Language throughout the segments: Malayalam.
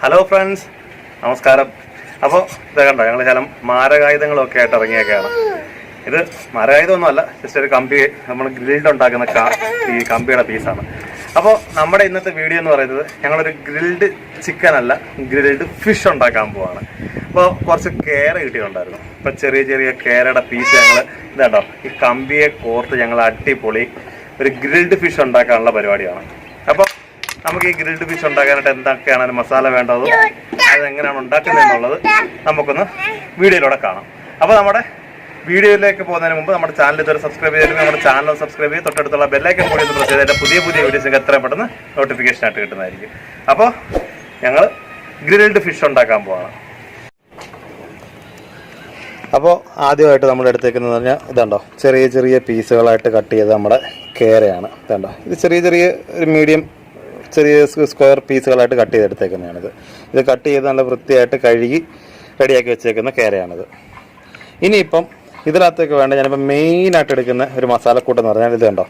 ഹലോ ഫ്രണ്ട്സ്, നമസ്കാരം. അപ്പോൾ ഇത് കണ്ടോ, ഞങ്ങൾ ശകലം മാരകായുധങ്ങളൊക്കെ ആയിട്ട് ഇറങ്ങിയൊക്കെയാണ്. ഇത് മാരകായുധമൊന്നുമല്ല, ജസ്റ്റ് ഒരു കമ്പി, നമ്മൾ ഗ്രിൽഡ് ഉണ്ടാക്കുന്ന ഈ കമ്പിയുടെ പീസാണ്. അപ്പോൾ നമ്മുടെ ഇന്നത്തെ വീഡിയോ എന്ന് പറയുന്നത് ഞങ്ങളൊരു ഗ്രിൽഡ് ചിക്കൻ അല്ല, ഗ്രിൽഡ് ഫിഷ് ഉണ്ടാക്കാൻ പോവാണ്. അപ്പോൾ കുറച്ച് കേര കിട്ടിയിട്ടുണ്ടായിരുന്നു. അപ്പോൾ ചെറിയ ചെറിയ കേരയുടെ പീസ് ഞങ്ങൾ ഇതാണ്ടോ ഈ കമ്പിയെ കോർത്ത് ഞങ്ങൾ അടിപൊളി ഒരു ഗ്രിൽഡ് ഫിഷ് ഉണ്ടാക്കാനുള്ള പരിപാടിയാണ്. അപ്പോൾ നമുക്ക് ഈ ഗ്രിൽഡ് ഫിഷ് ഉണ്ടാക്കാനായിട്ട് എന്തൊക്കെയാണ് മസാല വേണ്ടത്, അതെങ്ങനെയാണ് ഉണ്ടാക്കുന്നതെന്നുള്ളത് നമുക്കൊന്ന് വീഡിയോയിലൂടെ കാണാം. അപ്പോൾ നമ്മുടെ വീഡിയോയിലേക്ക് പോകുന്നതിന് മുമ്പ് നമ്മുടെ ചാനൽ ഇതുവരെ സബ്സ്ക്രൈബ് ചെയ്തിട്ട് നമ്മുടെ ചാനൽ സബ്സ്ക്രൈബ് ചെയ്ത് തൊട്ടടുത്തുള്ള ബെല്ലൈക്കൻ കൂടി ഒന്ന് പ്രസ് ചെയ്ത് പുതിയ വീഡിയോസ് നിങ്ങൾക്ക് എത്രയും പെട്ടെന്ന് നോട്ടിഫിക്കേഷൻ ആയിട്ട് കിട്ടുന്നതായിരിക്കും. അപ്പോൾ ഞങ്ങൾ ഗ്രിൽഡ് ഫിഷ് ഉണ്ടാക്കാൻ പോവാണ്. അപ്പോൾ ആദ്യമായിട്ട് നമ്മൾ എടുത്തേക്കുന്നത് പറഞ്ഞാൽ ഇതുണ്ടോ, ചെറിയ ചെറിയ പീസുകളായിട്ട് കട്ട് ചെയ്ത് നമ്മുടെ കേരയാണ്. ഇതുണ്ടോ, ഇത് ചെറിയ ചെറിയ ഒരു മീഡിയം ചെറിയ സ്ക്വയർ പീസുകളായിട്ട് കട്ട് ചെയ്തെടുത്തേക്കുന്നതാണിത്. ഇത് കട്ട് ചെയ്ത് നല്ല വൃത്തിയായിട്ട് കഴുകി റെഡിയാക്കി വെച്ചേക്കുന്ന കേരയാണിത്. ഇനിയിപ്പം ഇതിനകത്തേക്ക് വേണ്ട ഞാനിപ്പോൾ മെയിനായിട്ട് എടുക്കുന്ന ഒരു മസാലക്കൂട്ടെന്ന് പറഞ്ഞാൽ ഇത് കണ്ടോ,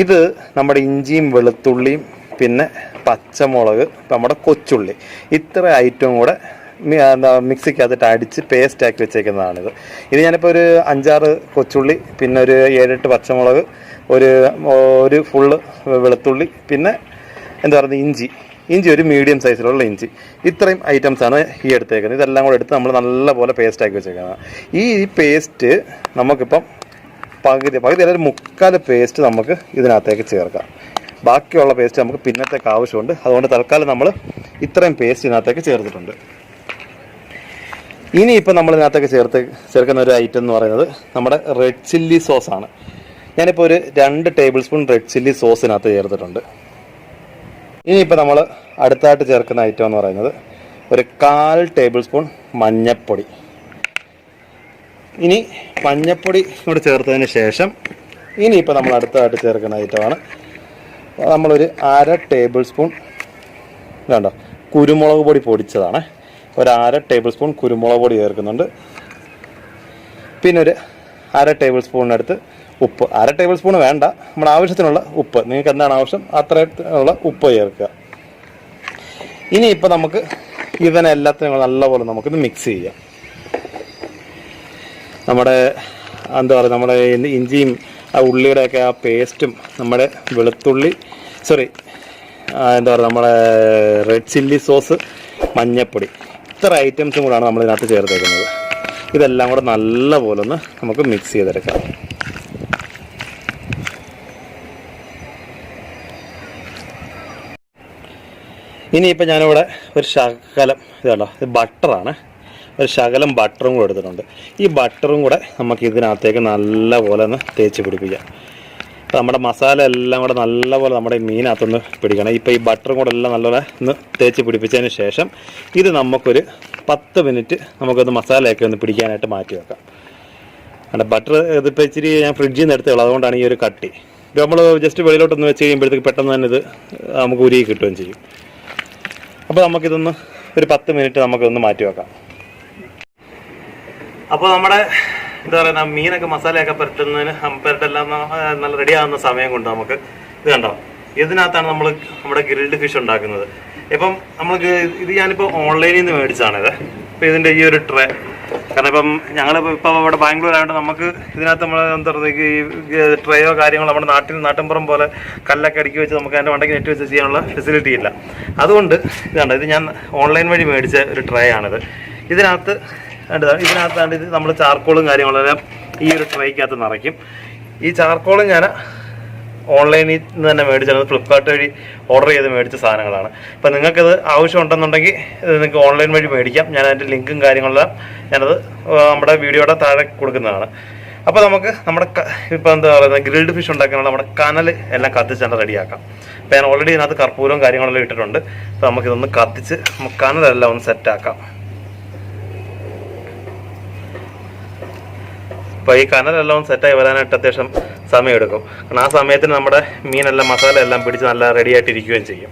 ഇത് നമ്മുടെ ഇഞ്ചിയും വെളുത്തുള്ളിയും പിന്നെ പച്ചമുളക്, നമ്മുടെ കൊച്ചുള്ളി, ഇത്ര ഐറ്റവും കൂടെ മിക്സിക്കകത്തിട്ട് അടിച്ച് പേസ്റ്റ് ആക്കി വെച്ചേക്കുന്നതാണിത്. ഇത് ഞാനിപ്പോൾ ഒരു 5-6 കൊച്ചുള്ളി, പിന്നെ ഒരു 7-8 പച്ചമുളക്, ഒരു ഫുള്ള് വെളുത്തുള്ളി, പിന്നെ എന്താ പറയുന്നത് ഇഞ്ചി ഒരു മീഡിയം സൈസിലുള്ള ഇഞ്ചി, ഇത്രയും ഐറ്റംസാണ് ഈ എടുത്തേക്കുന്നത്. ഇതെല്ലാം കൂടെ എടുത്ത് നമ്മൾ നല്ലപോലെ പേസ്റ്റ് ആക്കി വെച്ചേക്കുന്നത്. ഈ പേസ്റ്റ് നമുക്കിപ്പം പകുതി അല്ലെങ്കിൽ ഒരു 3/4 പേസ്റ്റ് നമുക്ക് ഇതിനകത്തേക്ക് ചേർക്കാം. ബാക്കിയുള്ള പേസ്റ്റ് നമുക്ക് പിന്നത്തേക്ക് ആവശ്യമുണ്ട്. അതുകൊണ്ട് തൽക്കാലം നമ്മൾ ഇത്രയും പേസ്റ്റ് ഇതിനകത്തേക്ക് ചേർത്തിട്ടുണ്ട്. ഇനിയിപ്പോൾ നമ്മൾ ഇതിനകത്തേക്ക് ചേർക്കുന്ന ഒരു ഐറ്റം എന്ന് പറയുന്നത് നമ്മുടെ റെഡ് ചില്ലി സോസാണ്. ഞാനിപ്പോൾ ഒരു 2 table spoon red chilli sauce ഇതിനകത്ത് ചേർത്തിട്ടുണ്ട്. ഇനിയിപ്പോൾ നമ്മൾ അടുത്തായിട്ട് ചേർക്കുന്ന ഐറ്റം എന്ന് പറയുന്നത് ഒരു 1/4 ടേബിൾ സ്പൂൺ മഞ്ഞൾപ്പൊടി. ഇനി മഞ്ഞൾപ്പൊടി കൂടെ ചേർത്തതിന് ശേഷം ഇനിയിപ്പോൾ നമ്മൾ അടുത്തായിട്ട് ചേർക്കുന്ന ഐറ്റമാണ് നമ്മളൊരു 1/2 ടേബിൾ സ്പൂൺ വേണ്ട കുരുമുളക് പൊടി പൊടിച്ചതാണ്. ഒരു 1/2 ടേബിൾ സ്പൂൺ കുരുമുളക് പൊടി ചേർക്കുന്നുണ്ട്. പിന്നെ ഒരു 1/2 ടേബിൾ സ്പൂണിനടുത്ത് ഉപ്പ്. 1/2 ടേബിൾ സ്പൂൺ വേണ്ട, നമ്മുടെ ആവശ്യത്തിനുള്ള ഉപ്പ്, നിങ്ങൾക്ക് എന്താണ് ആവശ്യം അത്രയുള്ള ഉപ്പ് ചേർക്കുക. ഇനിയിപ്പോൾ നമുക്ക് ഇതിനെല്ലാത്തിനും നല്ലപോലെ നമുക്കിത് മിക്സ് ചെയ്യാം. നമ്മുടെ എന്താ പറയുക, നമ്മുടെ ഇഞ്ചിയും ആ ഉള്ളിയുടെയൊക്കെ ആ പേസ്റ്റും നമ്മുടെ വെളുത്തുള്ളി എന്താ പറയുക നമ്മുടെ റെഡ് ചില്ലി സോസ്, മഞ്ഞൾപ്പൊടി, ഇത്ര ഐറ്റംസും കൂടാണ് നമ്മൾ ഇതിനകത്ത് ചേർത്തേക്കുന്നത്. ഇതെല്ലാം കൂടെ നല്ലപോലെ ഒന്ന് നമുക്ക് മിക്സ് ചെയ്തെടുക്കാം. ഇനിയിപ്പോൾ ഞാനിവിടെ ഒരു ശകലം ഇതാണോ, ഇത് ബട്ടറാണ്, ഒരു ശകലം ബട്ടറും കൂടെ എടുത്തിട്ടുണ്ട്. ഈ ബട്ടറും കൂടെ നമുക്ക് ഇതിനകത്തേക്ക് നല്ലപോലെ ഒന്ന് തേച്ച് പിടിപ്പിക്കാം. അപ്പോൾ നമ്മുടെ മസാല എല്ലാം കൂടെ നല്ലപോലെ നമ്മുടെ മീനകത്തൊന്ന് പിടിക്കണം. ഇപ്പോൾ ഈ ബട്ടറും കൂടെ എല്ലാം നല്ലപോലെ ഒന്ന് തേച്ച് പിടിപ്പിച്ചതിന് ശേഷം ഇത് നമുക്കൊരു 10 മിനിറ്റ് നമുക്കൊന്ന് മസാലയൊക്കെ ഒന്ന് പിടിക്കാനായിട്ട് മാറ്റി വെക്കാം. അവിടെ ബട്ടർ ഇതിപ്പോൾ ഇച്ചിരി ഞാൻ ഫ്രിഡ്ജിൽ നിന്ന് എടുത്തുള്ളൂ, അതുകൊണ്ടാണ് ഈ ഒരു കട്ടി. ഇപ്പോൾ നമ്മൾ ജസ്റ്റ് വെളിയിലോട്ടൊന്ന് വെച്ച് കഴിയുമ്പോഴത്തേക്ക് പെട്ടെന്ന് തന്നെ ഇത് നമുക്ക് ഉരുകി കിട്ടുകയും ചെയ്യും. അപ്പോൾ നമുക്കിതൊന്ന് ഒരു 10 മിനിറ്റ് നമുക്കിതൊന്ന് മാറ്റി വെക്കാം. അപ്പോൾ നമ്മുടെ എന്താ പറയുക, മീനൊക്കെ മസാലയൊക്കെ പുരട്ടെല്ലാം നല്ല റെഡി ആകുന്ന സമയം കൊണ്ട് നമുക്ക് ഇത് കണ്ടോ, ഇതിനകത്താണ് നമ്മൾ നമ്മുടെ ഗ്രിൽഡ് ഫിഷ് ഉണ്ടാക്കുന്നത്. ഇപ്പം നമുക്ക് ഇത് ഞാനിപ്പോൾ ഓൺലൈനിൽ നിന്ന് മേടിച്ചതാണിത്. അപ്പോൾ ഇതിൻ്റെ ഈ ഒരു ട്രേ, കാരണം ഇപ്പം ഞങ്ങളിപ്പോൾ ഇവിടെ ബാംഗ്ലൂർ ആയതുകൊണ്ട് നമുക്ക് ഇതിനകത്ത് നമ്മൾ എന്താ പറയുക ഈ ട്രേയോ കാര്യങ്ങളോ നമ്മുടെ നാട്ടിൻപുറം പോലെ കല്ലൊക്കെ അടുക്കി വെച്ച് നമുക്ക് അതിൻ്റെ വണ്ടയ്ക്ക് നെറ്റ് വെച്ച് ചെയ്യാനുള്ള ഫെസിലിറ്റി ഇല്ല. അതുകൊണ്ട് ഇതാണ്, ഇത് ഞാൻ ഓൺലൈൻ വഴി മേടിച്ച ഒരു ട്രേ ആണിത്. ഇതിനകത്താണ് ഇത് നമ്മൾ ചാർക്കോളും കാര്യങ്ങളെല്ലാം ഈ ഒരു ട്രേക്കകത്ത് നിറയ്ക്കും. ഈ ചാർക്കോളും ഞാൻ ഓൺലൈനിൽ നിന്ന് തന്നെ മേടിച്ചത്, ഫ്ലിപ്കാർട്ട് വഴി ഓർഡർ ചെയ്ത് മേടിച്ച സാധനങ്ങളാണ്. അപ്പോൾ നിങ്ങൾക്കത് ആവശ്യമുണ്ടെന്നുണ്ടെങ്കിൽ ഇത് നിങ്ങൾക്ക് ഓൺലൈൻ വഴി മേടിക്കാം. ഞാൻ അതിൻ്റെ ലിങ്കും കാര്യങ്ങളെല്ലാം ഞാനത് നമ്മുടെ വീഡിയോയുടെ താഴെ കൊടുക്കുന്നതാണ്. അപ്പോൾ നമുക്ക് നമ്മുടെ ഇപ്പോൾ എന്താ പറയുക ഗ്രിൽഡ് ഫിഷ് ഉണ്ടാക്കാനുള്ള നമ്മുടെ കനൽ എല്ലാം കത്തിച്ച് തന്നെ റെഡിയാക്കാം. അപ്പോൾ ഞാൻ ഓൾറെഡി ഇതിനകത്ത് കർപ്പൂരവും കാര്യങ്ങളെല്ലാം ഇട്ടിട്ടുണ്ട്. അപ്പോൾ നമുക്കിതൊന്ന് കത്തിച്ച് നമുക്ക് കനലെല്ലാം ഒന്ന് സെറ്റാക്കാം. അപ്പോൾ ഈ കനലെല്ലാം സെറ്റായി വരാനായിട്ട് അത്യാവശ്യം സമയമെടുക്കും. കാരണം ആ സമയത്തിന് നമ്മുടെ മീനെല്ലാം മസാല എല്ലാം പിടിച്ച് നല്ല റെഡിയായിട്ടിരിക്കുകയും ചെയ്യും.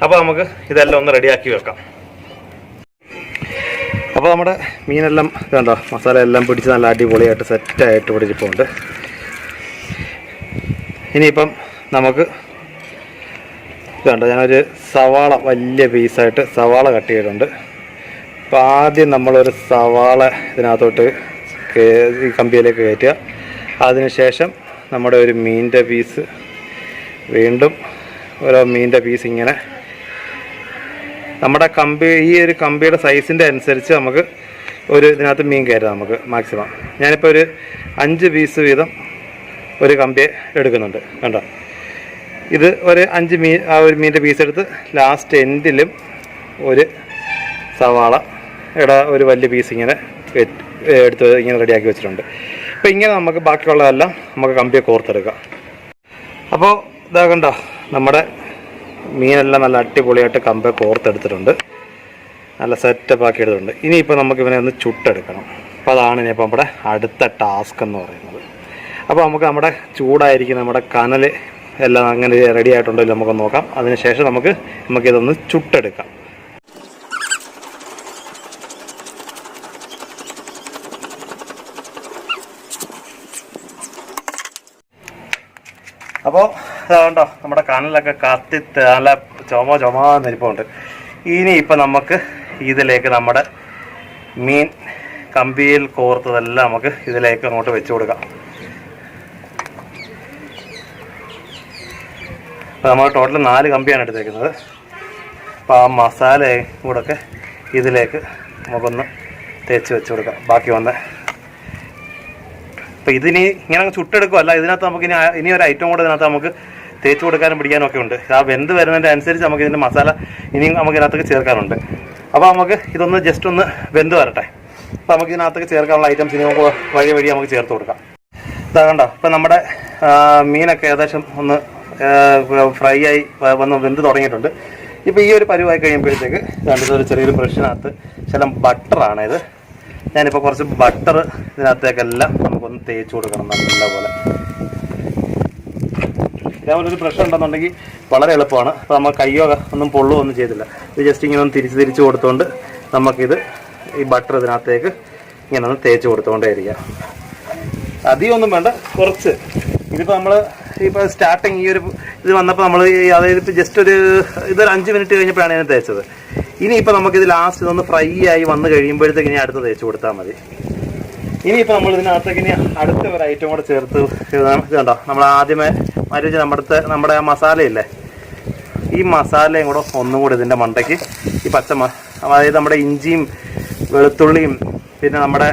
അപ്പോൾ നമുക്ക് ഇതെല്ലാം ഒന്ന് റെഡിയാക്കി വെക്കാം. അപ്പോൾ നമ്മുടെ മീനെല്ലാം കണ്ടോ, മസാല എല്ലാം പിടിച്ച് നല്ല അടിപൊളിയായിട്ട് സെറ്റായിട്ട് പിടിച്ചിട്ടുണ്ട്. ഇനിയിപ്പം നമുക്ക് കണ്ടോ, ഞാനൊരു സവാള വലിയ പീസായിട്ട് സവാള കട്ട് ചെയ്തിട്ടുണ്ട്. അപ്പോൾ ആദ്യം നമ്മളൊരു സവാള ഇതിനകത്തോട്ട് ഈ കമ്പിയിലേക്ക് കയറ്റുക. അതിനുശേഷം നമ്മുടെ ഒരു മീനിൻ്റെ പീസ്, വീണ്ടും ഓരോ മീനിൻ്റെ പീസ് ഇങ്ങനെ നമ്മുടെ ഈ ഒരു കമ്പിയുടെ സൈസിൻ്റെ അനുസരിച്ച് നമുക്ക് ഒരു ഇതിനകത്ത് മീൻ കയറ്റാം നമുക്ക് മാക്സിമം. ഞാനിപ്പോൾ ഒരു 5 പീസ് വീതം ഒരു കമ്പി എടുക്കുന്നുണ്ട്. കണ്ടോ, ഇത് ഒരു 5 ആ ഒരു മീനിൻ്റെ പീസ് എടുത്ത് ലാസ്റ്റ് എൻഡിലും ഒരു സവാള ഒരു വലിയ പീസ് ഇങ്ങനെ എടുത്ത് ഇങ്ങനെ റെഡിയാക്കി വെച്ചിട്ടുണ്ട്. അപ്പോൾ ഇങ്ങനെ നമുക്ക് ബാക്കിയുള്ളതെല്ലാം നമുക്ക് കമ്പിയെ കോർത്തെടുക്കാം. അപ്പോൾ ഇതാ കണ്ടോ, നമ്മുടെ മീനെല്ലാം നല്ല അടിപൊളിയായിട്ട് കമ്പിയെ കോർത്തെടുത്തിട്ടുണ്ട്, നല്ല സെറ്റപ്പ് ആക്കി എടുത്തിട്ടുണ്ട്. ഇനിയിപ്പോൾ നമുക്ക് ഇവനെ ഒന്ന് ചുട്ടെടുക്കണം. അപ്പോൾ അതാണ് ഇനിയിപ്പോൾ നമ്മുടെ അടുത്ത ടാസ്ക് എന്ന് പറയുന്നത്. അപ്പോൾ നമുക്ക് നമ്മുടെ ചൂടായിരിക്കും നമ്മുടെ കനൽ എല്ലാം അങ്ങനെ റെഡി ആയിട്ടുണ്ടോ നമുക്ക് നോക്കാം. അതിനുശേഷം നമുക്കിതൊന്ന് ചുട്ടെടുക്കാം. അപ്പോൾ അതുകൊണ്ടോ നമ്മുടെ കനലൊക്കെ കത്തി നല്ല ചുമന്നിരിപ്പുണ്ട്. ഇനിയിപ്പോൾ നമുക്ക് ഇതിലേക്ക് നമ്മുടെ മീൻ കമ്പിയിൽ കോർത്തതെല്ലാം നമുക്ക് ഇതിലേക്ക് അങ്ങോട്ട് വെച്ച് കൊടുക്കാം. അപ്പോൾ നമ്മൾ ടോട്ടൽ 4 കമ്പിയാണ് എടുത്തേക്കുന്നത്. അപ്പോൾ ആ മസാലയും കൂടെയൊക്കെ ഇതിലേക്ക് നമുക്കൊന്ന് തേച്ച് വെച്ച് കൊടുക്കാം. ബാക്കി വന്ന് അപ്പോൾ ഇതിനി ഇങ്ങനെ ചുട്ടെടുക്കുമല്ല, ഇതിനകത്ത് നമുക്ക് ഇനി ഒരു ഐറ്റം കൂടെ ഇതിനകത്ത് നമുക്ക് തേച്ച് കൊടുക്കാനും പിടിക്കാനും ഒക്കെ ഉണ്ട്. ആ വെന്ത് വരുന്നതിൻ്റെ അനുസരിച്ച് നമുക്ക് ഇതിൻ്റെ മസാല ഇനിയും നമുക്ക് ഇതിനകത്തേക്ക് ചേർക്കാനുണ്ട്. അപ്പോൾ നമുക്ക് ഇതൊന്ന് ജസ്റ്റ് ഒന്ന് വെന്ത് വരട്ടെ. അപ്പോൾ നമുക്ക് ഇതിനകത്തേക്ക് ചേർക്കാനുള്ള ഐറ്റംസ് ഇനി നമുക്ക് വഴി നമുക്ക് ചേർത്ത് കൊടുക്കാം. ഇതാ കണ്ടോ, ഇപ്പം നമ്മുടെ മീനൊക്കെ ഏകദേശം ഒന്ന് ഫ്രൈ ആയി വന്ന് വെന്ത് തുടങ്ങിയിട്ടുണ്ട്. ഇപ്പോൾ ഈ ഒരു പരുവായി കഴിയുമ്പോഴത്തേക്ക് ഒരു ചെറിയൊരു ബ്രഷിനകത്ത് ബട്ടറാണ് ഇത്. ഞാനിപ്പോൾ കുറച്ച് ബട്ടർ ഇതിനകത്തേക്കെല്ലാം നമുക്കൊന്ന് തേച്ച് കൊടുക്കണം നല്ലപോലെ. ഇതേപോലെ ഒരു ബ്രഷ് ഉണ്ടെന്നുണ്ടെങ്കിൽ വളരെ എളുപ്പമാണ്. അപ്പോൾ നമ്മൾ കയ്യോ ഒന്നും പൊള്ളുകയൊന്നും ചെയ്തില്ല. ഇത് ജസ്റ്റ് ഇങ്ങനെ ഒന്ന് തിരിച്ച് കൊടുത്തുകൊണ്ട് നമുക്കിത് ഈ ബട്ടർ ഇതിനകത്തേക്ക് ഇങ്ങനെ ഒന്ന് തേച്ച് കൊടുത്തുകൊണ്ടേ ഇരിക്കാം. അധികം ഒന്നും വേണ്ട, കുറച്ച്. ഇതിപ്പോൾ നമ്മൾ ഇപ്പോൾ സ്റ്റാർട്ടിങ് ഈ ഒരു ഇത് വന്നപ്പോൾ നമ്മൾ അതായത് ഇപ്പോൾ ജസ്റ്റ് ഇതൊരു 5 മിനിറ്റ് കഴിഞ്ഞപ്പോഴാണ് ഞാൻ തേച്ചത്. ഇനിയിപ്പോൾ നമുക്കിത് ലാസ്റ്റ് ഇതൊന്ന് ഫ്രൈ ആയി വന്ന് കഴിയുമ്പോഴത്തേക്ക് ഇനി അടുത്ത് തേച്ച് കൊടുത്താൽ മതി. ഇനിയിപ്പോൾ നമ്മൾ ഇതിനകത്തേക്ക് ഇനി അടുത്ത ഒരു ഐറ്റം കൂടെ ചേർത്ത് ഇതുണ്ടോ, നമ്മൾ ആദ്യമേ മരുന്ന് നമ്മുടെ ആ മസാലയില്ലേ, ഈ മസാലയും കൂടെ ഒന്നും കൂടി ഇതിൻ്റെ മണ്ടയ്ക്ക് ഈ അതായത് നമ്മുടെ ഇഞ്ചിയും വെളുത്തുള്ളിയും പിന്നെ നമ്മുടെ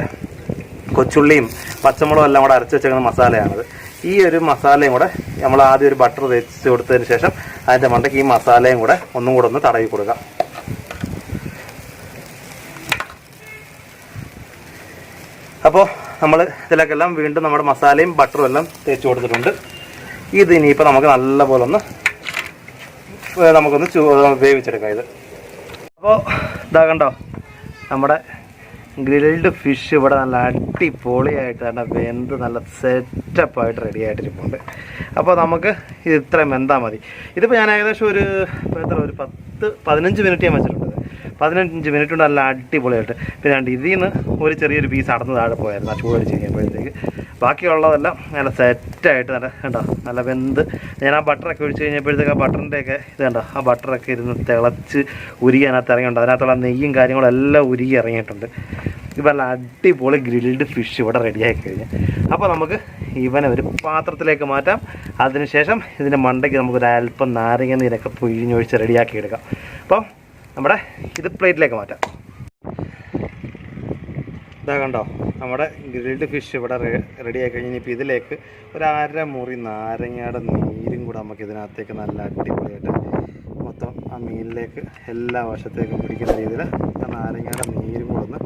കൊച്ചുള്ളിയും പച്ചമുളകും എല്ലാം കൂടെ അരച്ച് വെച്ചേക്കുന്ന മസാലയാണിത്. ഈ ഒരു മസാലയും കൂടെ നമ്മൾ ആദ്യം ഒരു ബട്ടർ തേച്ച് കൊടുത്തതിന് ശേഷം അതിൻ്റെ മണ്ടയ്ക്ക് ഈ മസാലയും കൂടെ ഒന്നും കൂടെ ഒന്ന് തടവി കൊടുക്കാം. അപ്പോൾ നമ്മൾ ഇതിലേക്കെല്ലാം വീണ്ടും നമ്മുടെ മസാലയും ബട്ടറും എല്ലാം തേച്ച് കൊടുത്തിട്ടുണ്ട്. ഇത് ഇനിയിപ്പോൾ നമുക്ക് നല്ലപോലെ നമുക്കൊന്ന് വേവിച്ചെടുക്കാം ഇത്. അപ്പോൾ ഇതാ കണ്ടോ, നമ്മുടെ ഗ്രിൽഡ് ഫിഷ് ഇവിടെ നല്ല അടിപൊളിയായിട്ട് തന്നെ വെന്ത് നല്ല സെറ്റപ്പായിട്ട് റെഡി ആയിട്ടിരിപ്പുണ്ട്. അപ്പോൾ നമുക്ക് ഇത് ഇത്രയും വെന്താൽ മതി. ഇതിപ്പോൾ ഞാൻ ഏകദേശം ഒരു 15 മിനിറ്റ് ഞാൻ വെച്ചിട്ടുണ്ട്. 15 മിനിറ്റ് കൊണ്ട് നല്ല അടിപൊളിയായിട്ട്. പിന്നെ ഇതിൽ നിന്ന് ഒരു ചെറിയൊരു പീസ് അടന്ന് താഴെ പോയായിരുന്നു ആ ചൂടടിച്ച് കഴിഞ്ഞപ്പോഴത്തേക്ക്. ബാക്കിയുള്ളതെല്ലാം നല്ല സെറ്റായിട്ട് നല്ല കണ്ടോ, നല്ല വെന്ത്. ഞാൻ ആ ബട്ടറൊക്കെ ഒഴിച്ച് കഴിഞ്ഞപ്പോഴത്തേക്ക് ആ ബട്ടറിൻ്റെയൊക്കെ ഇത് കണ്ടോ, ആ ബട്ടറൊക്കെ ഇരുന്ന് തിളച്ച് ഉരുകി അതിനകത്ത് ഇറങ്ങിയിട്ടുണ്ട്. അതിനകത്തുള്ള നെയ്യും കാര്യങ്ങളും എല്ലാം ഉരുകി ഇറങ്ങിയിട്ടുണ്ട്. ഇപ്പം നല്ല അടിപൊളി ഗ്രിൽഡ് ഫിഷ് ഇവിടെ റെഡിയായി കഴിഞ്ഞു. അപ്പോൾ നമുക്ക് ഇവനെ ഒരു പാത്രത്തിലേക്ക് മാറ്റാം. അതിനുശേഷം ഇതിൻ്റെ മണ്ടയ്ക്ക് നമുക്കൊരു അല്പം നാരങ്ങ നീരൊക്കെ പിഴിഞ്ഞൊഴിച്ച് റെഡിയാക്കി എടുക്കാം. അപ്പം നമ്മുടെ ഇത് പ്ലേറ്റിലേക്ക് മാറ്റാം. ഇതാ കണ്ടോ, നമ്മുടെ ഗ്രിൽഡ് ഫിഷ് ഇവിടെ റെഡിയായി കഴിഞ്ഞ് ഇപ്പോൾ ഇതിലേക്ക് ഒരു 1/2 മുറി നാരങ്ങയുടെ നീരും കൂടെ നമുക്ക് ഇതിനകത്തേക്ക് നല്ല അടിപൊളിയായിട്ട് മൊത്തം ആ മീനിലേക്ക് എല്ലാ വശത്തേക്കും പിടിക്കുന്ന രീതിയിൽ ആ നാരങ്ങയുടെ നീരും കൂടെ ഒന്ന്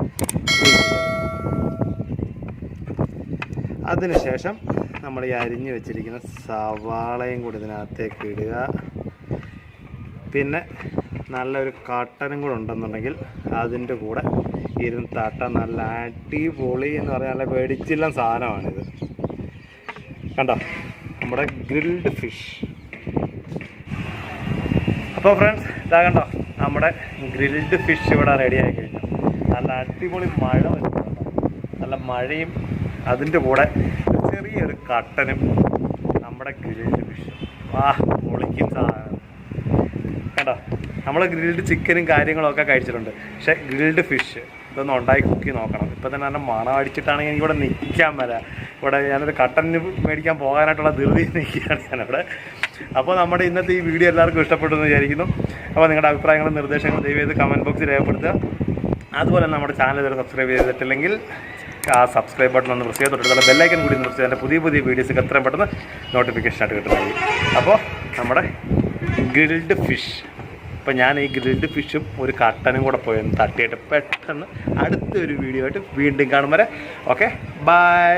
അതിനുശേഷം നമ്മൾ ഈ അരിഞ്ഞ് വെച്ചിരിക്കുന്ന സവാളയും കൂടി ഇതിനകത്തേക്ക് ഇടുക. പിന്നെ നല്ലൊരു കട്ടനും കൂടെ ഉണ്ടെന്നുണ്ടെങ്കിൽ അതിൻ്റെ കൂടെ ഇരുന്ന് തട്ട നല്ല അടിപൊളി എന്ന് പറയാൻ നല്ല പേടിച്ചില്ല സാധനമാണിത്. കണ്ടോ, നമ്മുടെ ഗ്രിൽഡ് ഫിഷ്. അപ്പോൾ ഫ്രണ്ട്സ് ഇതാ കണ്ടോ, നമ്മുടെ ഗ്രിൽഡ് ഫിഷ് ഇവിടെ റെഡി ആയി കഴിഞ്ഞു. നല്ല അടിപൊളി മഴ വരുന്നുണ്ടോ, നല്ല മഴയും അതിൻ്റെ കൂടെ ചെറിയൊരു കട്ടനും നമ്മുടെ ഗ്രിൽഡ് ഫിഷ്. പൊളിക്കും സാധനം. കേട്ടോ. നമ്മൾ ഗ്രിൽഡ് ചിക്കനും കാര്യങ്ങളൊക്കെ കഴിച്ചിട്ടുണ്ട്, പക്ഷേ ഗ്രിൽഡ് ഫിഷ് ഇതൊന്ന് ഉണ്ടാക്കി കുക്കി നോക്കണം. ഇപ്പം തന്നെ നല്ല മണം അടിച്ചിട്ടാണെങ്കിൽ എനിക്കിവിടെ നിൽക്കാൻ വരാ. ഇവിടെ ഞാനൊരു കട്ടന് മേടിക്കാൻ പോകാനായിട്ടുള്ള ധൃതി നിൽക്കുകയാണ് ഞാനിവിടെ. അപ്പോൾ നമ്മുടെ ഇന്നത്തെ ഈ വീഡിയോ എല്ലാവർക്കും ഇഷ്ടപ്പെട്ടു എന്ന് വിചാരിക്കുന്നു. അപ്പോൾ നിങ്ങളുടെ അഭിപ്രായങ്ങളും നിർദ്ദേശങ്ങളും ദയവേത് കമൻറ്റ് ബോക്സിൽ രേഖപ്പെടുത്തുക. അതുപോലെ നമ്മുടെ ചാനൽ ഇതുവരെ സബ്സ്ക്രൈബ് ചെയ്തിട്ടില്ലെങ്കിൽ ആ സബ്സ്ക്രൈബ് ബട്ടൺ ഒന്ന് പ്രസ് ചെയ്ത് തൊട്ടുള്ള ബെല്ലൈക്കൻ കൂടി പ്രസ് ചെയ്ത് എൻ്റെ പുതിയ വീഡിയോസൊക്കെ എത്രയും പെട്ടെന്ന് നോട്ടിഫിക്കേഷനായിട്ട് കിട്ടുന്നതായിരിക്കും. അപ്പോൾ നമ്മുടെ ഗ്രിൽഡ് ഫിഷ്, അപ്പോൾ ഞാൻ ഈ ഗ്രിൽഡ് ഫിഷും ഒരു കട്ടനും കൂടെ പോയി ഒന്ന് തട്ടിയിട്ട് പെട്ടെന്ന് അടുത്തൊരു വീഡിയോ ആയിട്ട് വീണ്ടും കാണും വരെ. Okay, by.